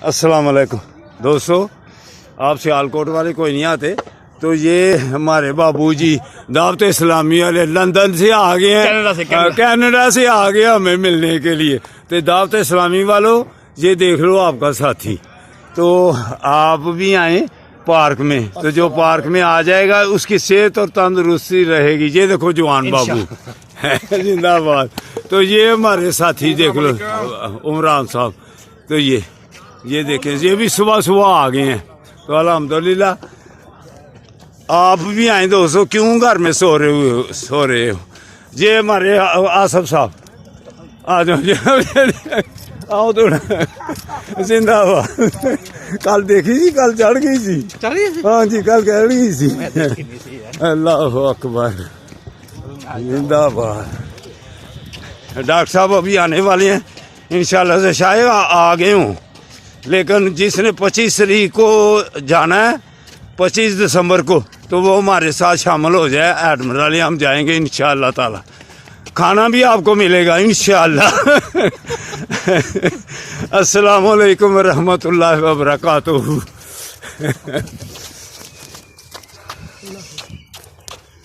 अस्सलाम वालेकुम दोस्तों, आप सियालकोट वाले कोई नहीं आते तो ये हमारे बाबूजी दावत इस्लामी वाले लंदन से आ गए हैं, कनाडा से आ गए हमें मिलने के लिए। तो दावत इस्लामी वालों, ये देख लो आपका साथी। तो आप भी आए पार्क में, तो जो पार्क में आ जाएगा उसकी सेहत और तंदुरुस्ती रहेगी। ये देखो जवान बाबू जिंदाबाद। तो ये हमारे साथी देख लो उमरान साहब। तो ये देखें, ये भी सुबह सुबह आ गए हैं। तो अल्हम्दुलिल्लाह आप भी आए दोस्तों, क्यों घर में सो रहे हो। ये हमारे आसफ साहब आ जाओ आओ थोड़ा जिंदाबाद। कल देखी जी, कल चढ़ गई थी। हाँ जी, कल चढ़ गई थी। अल्लाह अकबर, जिंदाबाद। डॉक्टर साहब अभी आने वाले हैं इंशाल्लाह से, शायद आ गए हूँ। लेकिन जिसने 25 तारीख को जाना है, 25 दिसंबर को, तो वो हमारे साथ शामिल हो जाए। एडमिरल हम जाएंगे इंशाल्लाह ताला। खाना भी आपको मिलेगा इंशाल्लाह। अस्सलाम वालेकुम रहमतुल्लाहि व बरकातुहू।